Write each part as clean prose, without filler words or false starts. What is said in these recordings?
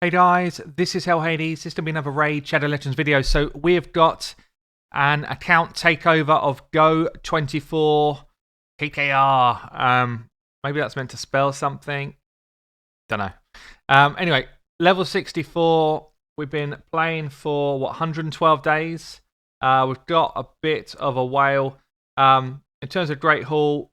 Hey guys, this is Hell Hades. This is going to be another Raid Shadow Legends video. So we've got an account takeover of Go24 KKR. Maybe that's meant to spell something. Don't know. Anyway, level 64. We've been playing for, 112 days. We've got a bit of a whale. In terms of Great Hall,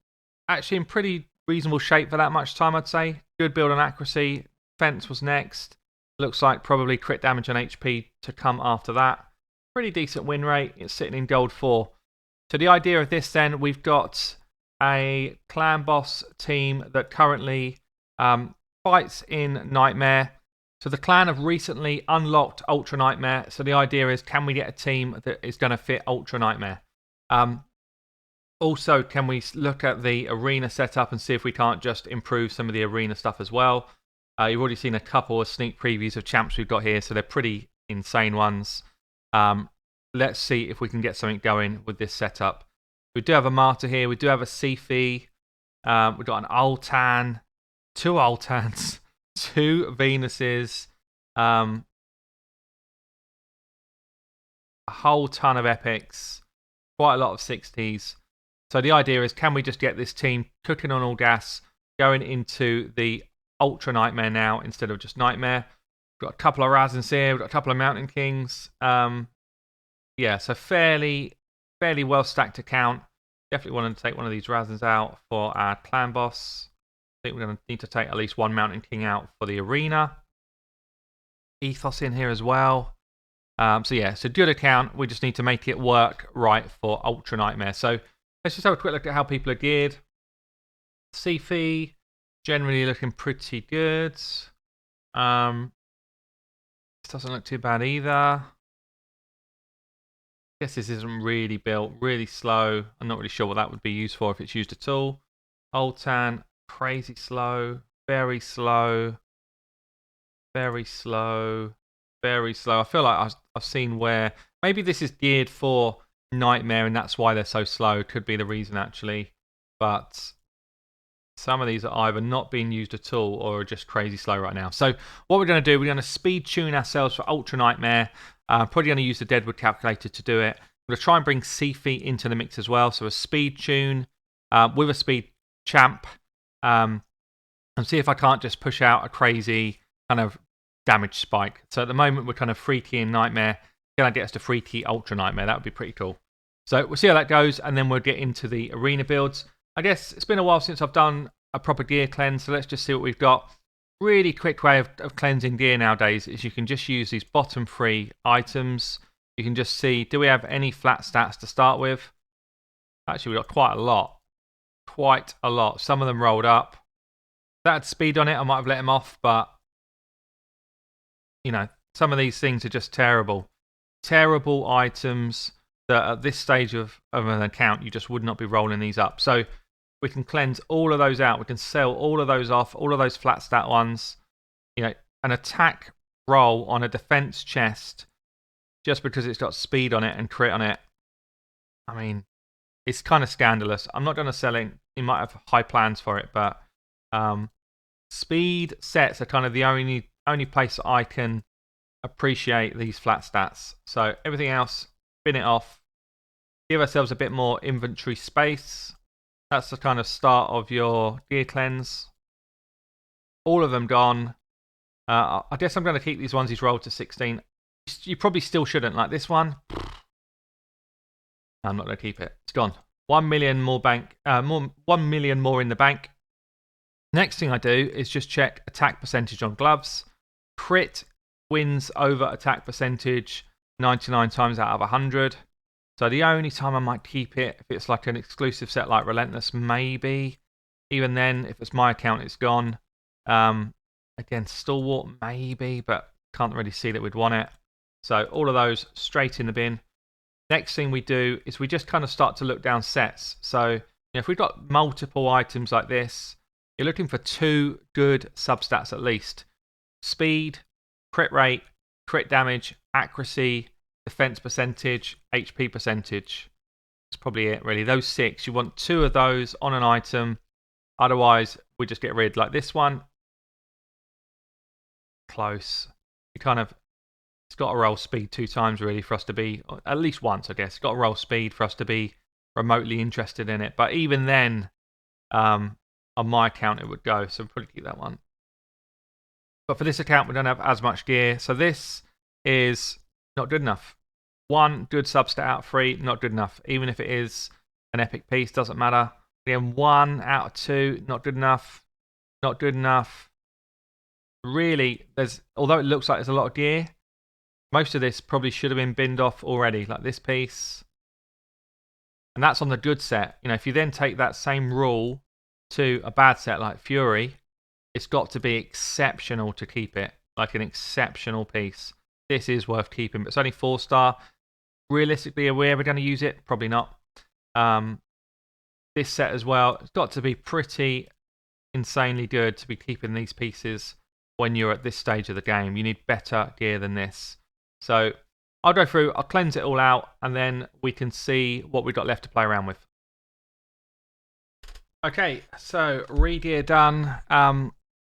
actually in pretty reasonable shape for that much time, I'd say. Good build on accuracy. Defense was next. Looks like probably crit damage and HP to come after that. Pretty decent win rate. It's sitting in gold 4. So the idea of this then, we've got a clan boss team that currently fights in Nightmare. So the clan have recently unlocked Ultra Nightmare. So the idea is, can we get a team that is going to fit Ultra Nightmare? Also, can we look at the arena setup and see if we can't just improve some of the arena stuff as well? You've already seen a couple of sneak previews of champs we've got here, so they're pretty insane ones. Let's see if we can get something going with this setup. We do have a Martyr here. We do have a Sifi. We've got an Ultan, 2 Ultans, 2 Venuses, a whole ton of epics, quite a lot of 60s. So the idea is, can we just get this team cooking on all gas, going into the Ultra Nightmare now instead of just Nightmare? We've got a couple of Razins here. We've got a couple of Mountain Kings. Yeah, so fairly well stacked account. Definitely want to take one of these Razins out for our clan boss. I think we're going to need to take at least one Mountain King out for the arena. Ethos in here as well. So yeah, it's a good account. We just need to make it work right for Ultra Nightmare. So let's just have a quick look at how people are geared. Sifi, generally looking pretty good. This doesn't look too bad either. Guess this isn't really built, really slow. I'm not really sure what that would be used for if it's used at all. Ultan, crazy slow, very slow, very slow, very slow. I feel like I've seen where maybe this is geared for Nightmare and that's why they're so slow. Could be the reason actually, but some of these are either not being used at all or are just crazy slow right now. So what we're going to do, we're going to speed tune ourselves for Ultra Nightmare. Probably going to use the Deadwood calculator to do it. I'm going to try and bring Sifi into the mix as well. So a speed tune with a speed champ. And see if I can't just push out a crazy kind of damage spike. So at the moment we're kind of free key in Nightmare. Can I get us to free key Ultra Nightmare? That would be pretty cool. So we'll see how that goes and then we'll get into the arena builds. I guess it's been a while since I've done a proper gear cleanse, so let's just see what we've got. Really quick way of cleansing gear nowadays is you can just use these bottom 3 items. You can just see, do we have any flat stats to start with? Actually, we've got quite a lot. Quite a lot. Some of them rolled up. If that had speed on it, I might have let them off, but you know, some of these things are just terrible. Terrible items that at this stage of an account, you just would not be rolling these up. So we can cleanse all of those out. We can sell all of those off, all of those flat stat ones. You know, an attack roll on a defense chest just because it's got speed on it and crit on it. I mean, it's kind of scandalous. I'm not going to sell it. You might have high plans for it, but speed sets are kind of the only place that I can appreciate these flat stats. So everything else, spin it off. Give ourselves a bit more inventory space. That's the kind of start of your gear cleanse. All of them gone. I guess I'm going to keep these ones he's rolled to 16. You probably still shouldn't. Like this one. I'm not going to keep it. It's gone. 1 million more bank. 1 million more in the bank. Next thing I do is just check attack percentage on gloves. Crit wins over attack percentage 99 times out of 100. So the only time I might keep it, if it's like an exclusive set like Relentless, maybe. Even then, if it's my account, it's gone. Again, Stalwart, maybe, but can't really see that we'd want it. So all of those straight in the bin. Next thing we do is we just kind of start to look down sets. So if we've got multiple items like this, you're looking for 2 good substats at least. Speed, crit rate, crit damage, accuracy, defense percentage, HP percentage. That's probably it, really. Those 6, you want 2 of those on an item. Otherwise, we just get rid like this one. Close. it's got to roll speed 2 times really for us to be, at least once I guess, it's got to roll speed for us to be remotely interested in it. But even then, on my account it would go, so we'll probably keep that one. But for this account we don't have as much gear, so this is not good enough. 1 good substat out of 3, not good enough. Even if it is an epic piece, doesn't matter. Again, 1 out of 2, not good enough. Not good enough. Really, although it looks like there's a lot of gear, most of this probably should have been binned off already, like this piece. And that's on the good set. You know, if you then take that same rule to a bad set like Fury, it's got to be exceptional to keep it, like an exceptional piece. This is worth keeping, but it's only 4-star. Realistically, are we ever going to use it? Probably not. This set as well, it's got to be pretty insanely good to be keeping these pieces when you're at this stage of the game. You need better gear than this. So I'll go through, I'll cleanse it all out, and then we can see what we've got left to play around with. Okay, so re-gear done.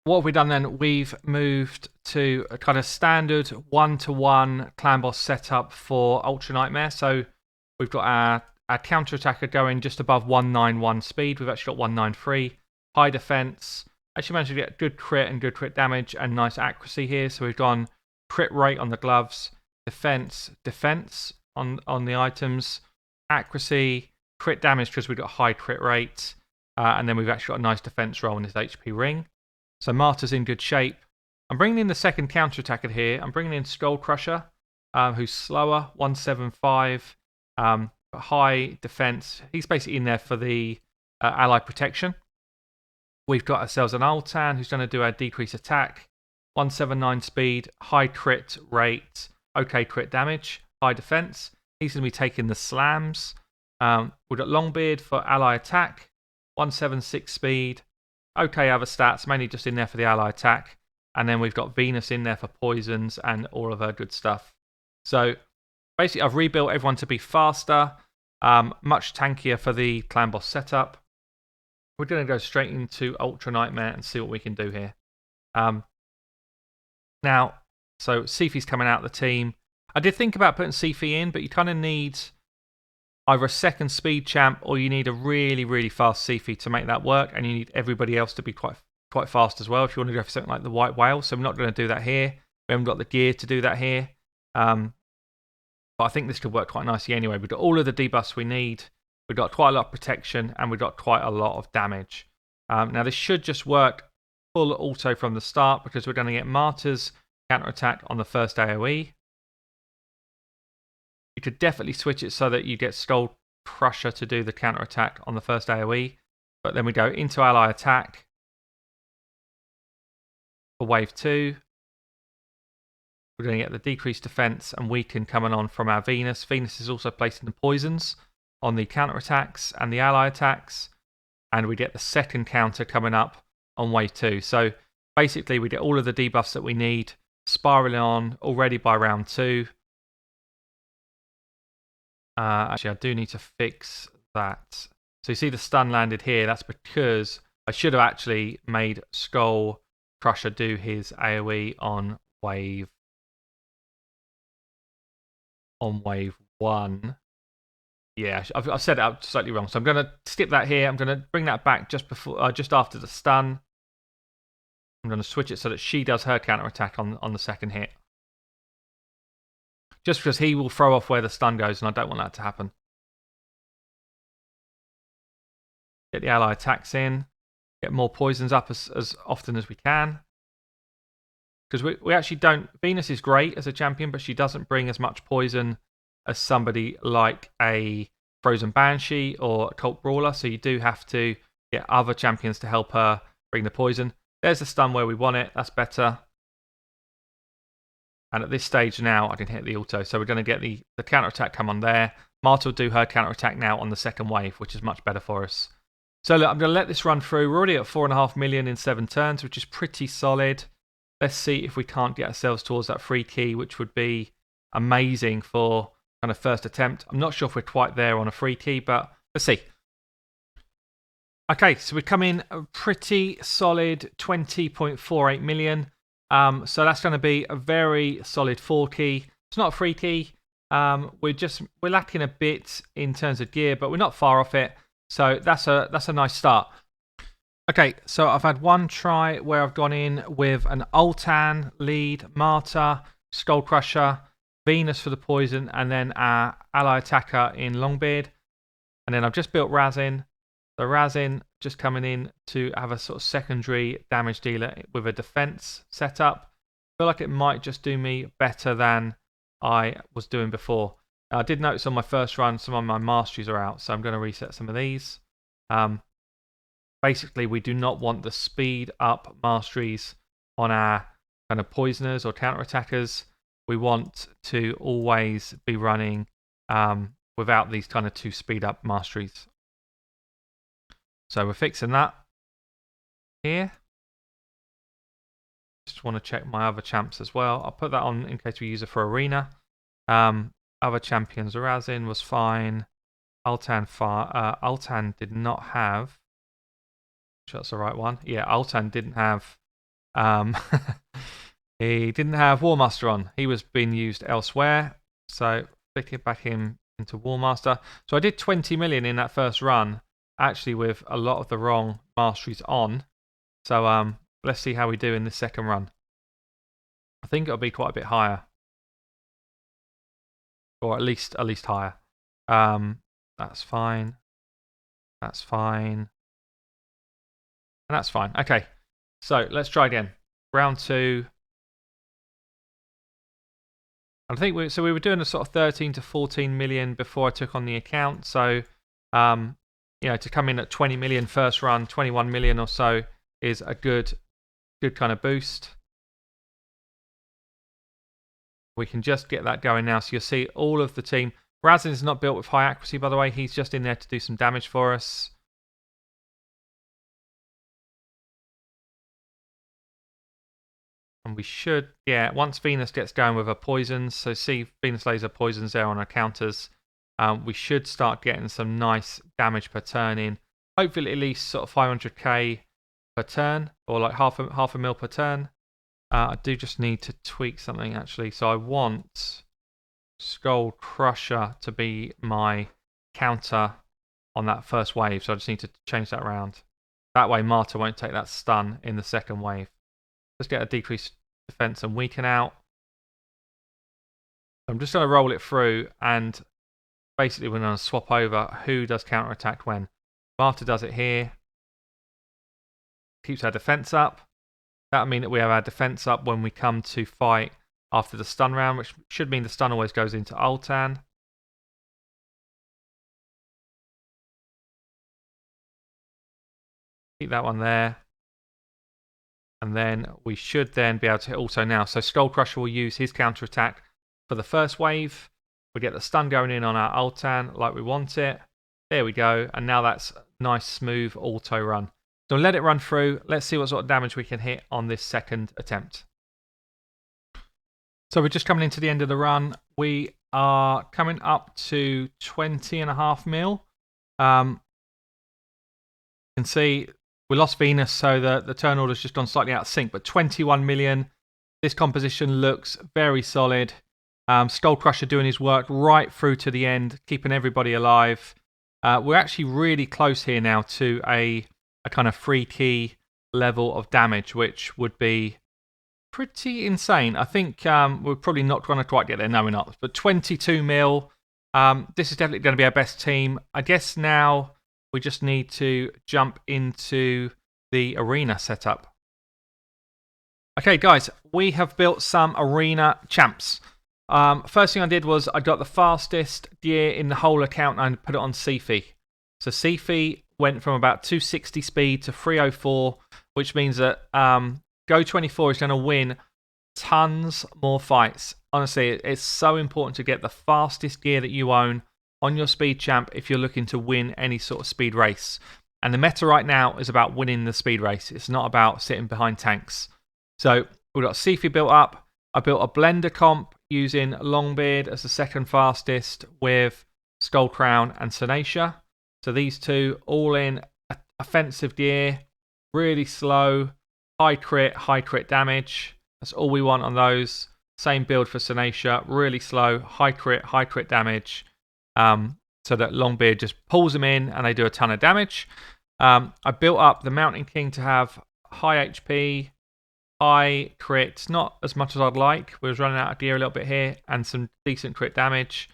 What have we done then? We've moved to a kind of standard 1-to-1 Clanboss setup for Ultra Nightmare. So we've got our counter-attacker going just above 191 speed. We've actually got 193. High defense. Actually managed to get good crit and good crit damage and nice accuracy here. So we've gone crit rate on the gloves, defense on the items, accuracy, crit damage because we've got high crit rate, and then we've actually got a nice defense roll in this HP ring. So Martyr's in good shape. I'm bringing in the second counter-attacker here. I'm bringing in Skull Crusher, who's slower, 175, high defense. He's basically in there for the ally protection. We've got ourselves an Ultan who's going to do our decrease attack, 179 speed, high crit rate, okay crit damage, high defense. He's going to be taking the slams. We've got Longbeard for ally attack, 176 speed, okay other stats, mainly just in there for the ally attack. And then we've got Venus in there for poisons and all of her good stuff. So basically I've rebuilt everyone to be faster, much tankier for the Clanboss setup. We're going to go straight into Ultra Nightmare and see what we can do here. Now, so Sifi's coming out of the team. I did think about putting Sifi in, but you kind of need either a second speed champ or you need a really, really fast Sifi to make that work, and you need everybody else to be quite fast as well if you want to go for something like the White Whale. So I'm not going to do that here. We haven't got the gear to do that here. But I think this could work quite nicely anyway. We've got all of the debuffs we need. We've got quite a lot of protection, and we've got quite a lot of damage. Now, this should just work full auto from the start because we're going to get Martyr's counterattack on the first AoE. You could definitely switch it so that you get Skull Crusher to do the counterattack on the first AoE. But then we go into ally attack for wave 2. We're going to get the decreased defense and weaken coming on from our Venus. Venus is also placing the poisons on the counterattacks and the ally attacks. And we get the second counter coming up on wave 2. So basically we get all of the debuffs that we need spiraling on already by round 2. Actually, I do need to fix that. So you see the stun landed here. That's because I should have actually made Skull Crusher do his AoE on wave 1. Yeah, I've set it up slightly wrong. So I'm going to skip that here. I'm going to bring that back just after the stun. I'm going to switch it so that she does her counter attack on the second hit. Just because he will throw off where the stun goes, and I don't want that to happen. Get the ally attacks in. Get more poisons up as often as we can. Because we actually don't... Venus is great as a champion, but she doesn't bring as much poison as somebody like a Frozen Banshee or a Cult Brawler. So you do have to get other champions to help her bring the poison. There's the stun where we want it. That's better. And at this stage now, I can hit the auto. So we're going to get the counter-attack come on there. Marta will do her counter-attack now on the second wave, which is much better for us. So look, I'm going to let this run through. We're already at 4.5 million in 7 turns, which is pretty solid. Let's see if we can't get ourselves towards that free key, which would be amazing for kind of first attempt. I'm not sure if we're quite there on a free key, but let's see. Okay, so we come in a pretty solid 20.48 million. So that's going to be a very solid 4 key. It's not a 3 key. We're lacking a bit in terms of gear, but we're not far off it. So that's a nice start. Okay, so I've had one try where I've gone in with an Ultan lead, Marta, Skull Crusher, Venus for the poison, and then our ally attacker in Longbeard. And then I've just built Razin. The Razin just coming in to have a sort of secondary damage dealer with a defense setup. I feel like it might just do me better than I was doing before. I did notice on my first run some of my masteries are out, so I'm going to reset some of these. Basically, we do not want the speed up masteries on our kind of poisoners or counter attackers. We want to always be running without these kind of 2 speed up masteries. So we're fixing that here. Just want to check my other champs as well. I'll put that on in case we use it for arena. Other champions, Razin was fine. Ultan did not have. That's the right one. Yeah, Ultan didn't have. He didn't have Warmaster on. He was being used elsewhere. So flick it back into Warmaster. So I did 20 million in that first run, actually with a lot of the wrong masteries on. So let's see how we do in this second run. I think it'll be quite a bit higher, or at least higher. That's fine. That's fine. And that's fine. Okay, so let's try again. Round 2. I think we were doing a sort of 13 to 14 million before I took on the account. So, to come in at 20 million first run, 21 million or so is a good kind of boost. We can just get that going now. So you'll see all of the team. Razin is not built with high accuracy, by the way. He's just in there to do some damage for us. And we should, once Venus gets going with her poisons, so see Venus laser poisons there on her counters, we should start getting some nice damage per turn in. Hopefully at least sort of 500k per turn, or like half a mil per turn. I do just need to tweak something actually. So I want Skull Crusher to be my counter on that first wave. So I just need to change that around. That way Marta won't take that stun in the second wave. Let's get a decreased defense and weaken out. I'm just going to roll it through, and basically we're going to swap over who does counter attack when. Marta does it here. Keeps our defense up. That'll mean that we have our defense up when we come to fight after the stun round, which should mean the stun always goes into Ultan. Keep that one there. And then we should then be able to hit also now. So Skull Crusher will use his counter attack for the first wave. We get the stun going in on our Ultan like we want it. There we go. And now that's a nice smooth auto run. So let it run through. Let's see what sort of damage we can hit on this second attempt. So we're just coming into the end of the run. We are coming up to 20.5 mil. You can see we lost Venus, so the turn order's just gone slightly out of sync, but 21 million. This composition looks very solid. Skull Crusher doing his work right through to the end, keeping everybody alive. We're actually really close here now to a kind of 3 key level of damage, which would be pretty insane. I think we're probably not going to quite get there. No, we're not. But 22 mil. This is definitely going to be our best team. I guess now we just need to jump into the arena setup. Okay, guys, we have built some arena champs. First thing I did was I got the fastest gear in the whole account and put it on Sifi. So Sifi went from about 260 speed to 304, which means that Go24 is going to win tons more fights. Honestly, it's so important to get the fastest gear that you own on your speed champ if you're looking to win any sort of speed race. And the meta right now is about winning the speed race. It's not about sitting behind tanks. So we've got Sifi built up. I built a blender comp using Longbeard as the second fastest with Skull Crown and Senacia. So these two all in offensive gear, really slow, high crit damage. That's all we want on those. Same build for Sanacia, really slow, high crit damage, so that Longbeard just pulls them in and they do a ton of damage. I built up the Mountain King to have high HP, high crits, not as much as I'd like. We was running out of gear a little bit here, and some decent crit damage.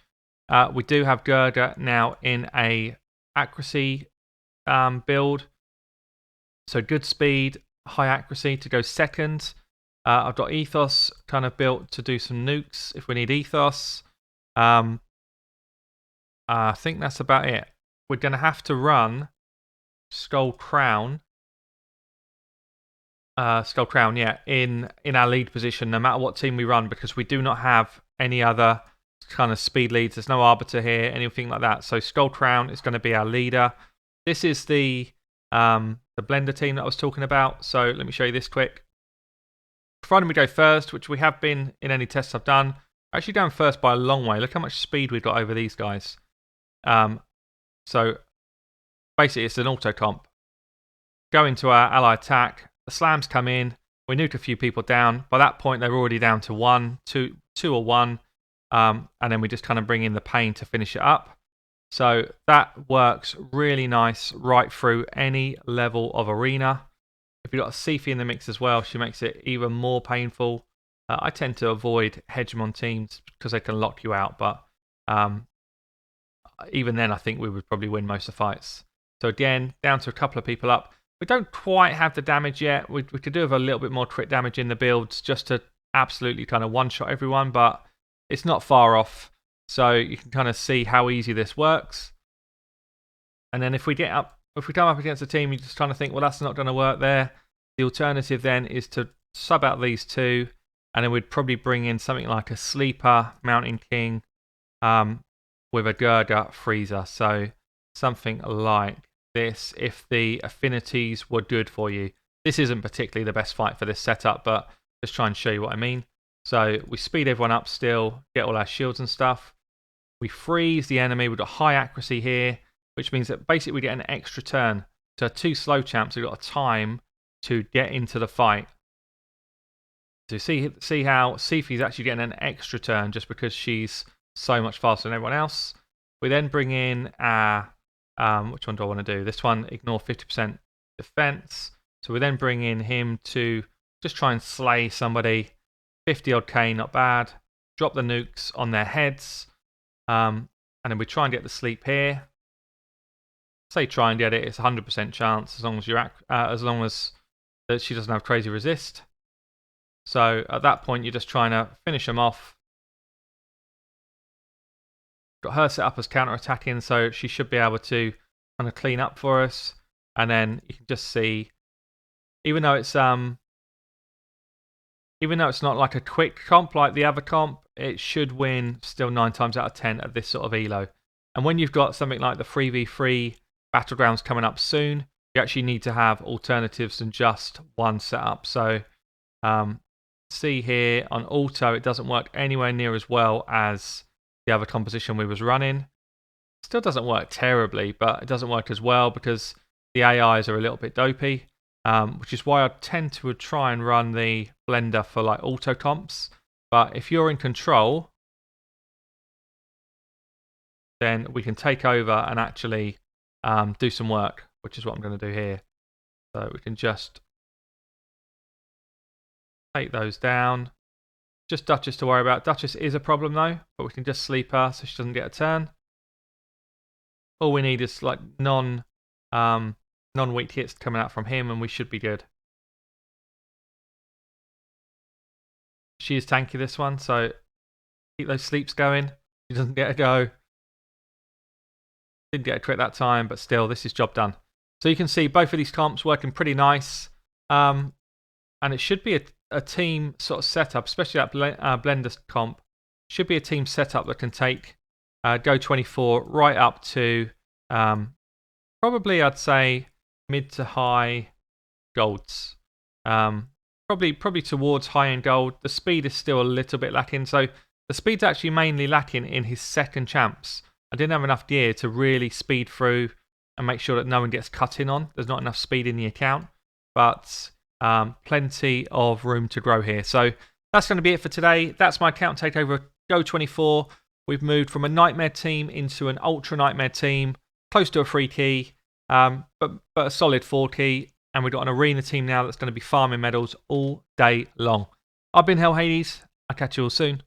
We do have Gerda now in a accuracy build, so good speed, high accuracy to go second. I've got Ethos kind of built to do some nukes if we need Ethos. I think that's about it. We're going to have to run Skull Crown, yeah, in our lead position, no matter what team we run, because we do not have any other kind of speed leads. There's no Arbiter here, anything like that. So Skull Crown is going to be our leader. This is the blender team that I was talking about. So let me show you this quick. Provided we go first, which we have been in any tests I've done, actually going first by a long way. Look how much speed we've got over these guys. So basically it's an auto comp. Go into our ally attack, the slams come in, we nuke a few people down. By that point they're already down to two or one, and then we just kind of bring in the pain to finish it up. So that works really nice right through any level of arena. If you've got a Sifi in the mix as well, she makes it even more painful. I tend to avoid Hegemon teams because they can lock you out, but even then I think we would probably win most of the fights. So again, down to a couple of people up. We don't quite have the damage yet. We could do with a little bit more crit damage in the builds just to absolutely kind of one-shot everyone, but it's not far off. So you can kind of see how easy this works. And then if we come up against a team, you're just trying to think, well, that's not going to work there. The alternative then is to sub out these two, and then we'd probably bring in something like a Sleeper, Mountain King, with a Gerda Freezer. So something like this, if the affinities were good for you. This isn't particularly the best fight for this setup, but just try and show you what I mean. So we speed everyone up still, get all our shields and stuff. We freeze the enemy. We've got high accuracy here, which means that basically we get an extra turn. So two slow champs, we've got a time to get into the fight. So see how Sifi's actually getting an extra turn just because she's so much faster than everyone else. We then bring in our, which one do I want to do? This one, ignore 50% defense. So we then bring in him to just try and slay somebody. 50 odd K, not bad. Drop the nukes on their heads. And then we try and get the sleep here. Say try and get it, it's 100% chance as long as that she doesn't have crazy resist. So at that point you're just trying to finish them off. Got her set up as counter-attacking, so she should be able to kind of clean up for us. And then you can just see, even though it's not like a quick comp like the other comp, it should win still 9 times out of 10 at this sort of elo. And when you've got something like the 3v3 Battlegrounds coming up soon, you actually need to have alternatives than just one setup. So see here on auto, it doesn't work anywhere near as well as the other composition we was running. Still doesn't work terribly, but it doesn't work as well because the AIs are a little bit dopey, which is why I tend to try and run the blender for like auto comps. But if you're in control, then we can take over and actually do some work, which is what I'm going to do here. So we can just take those down. Just Duchess to worry about. Duchess is a problem though, but we can just sleep her so she doesn't get a turn. All we need is like non-weak hits coming out from him, and we should be good. She is tanky this one, so keep those sleeps going. She doesn't get a go. Didn't get a crit that time, but still, this is job done. So you can see both of these comps working pretty nice, and it should be a team sort of setup, especially that blender comp. Should be a team setup that can take Go 24 right up to probably I'd say mid to high golds. Probably towards high end gold. The speed is still a little bit lacking, so the speed's actually mainly lacking in his second champs. I didn't have enough gear to really speed through and make sure that no one gets cut in on. There's not enough speed in the account, but Plenty of room to grow here. So that's going to be it for today. That's my account takeover Go 24. We've moved from a nightmare team into an ultra nightmare team, close to a 3 key, but a solid 4 key. And we've got an arena team now that's going to be farming medals all day long. I've been Hell Hades. I'll catch you all soon.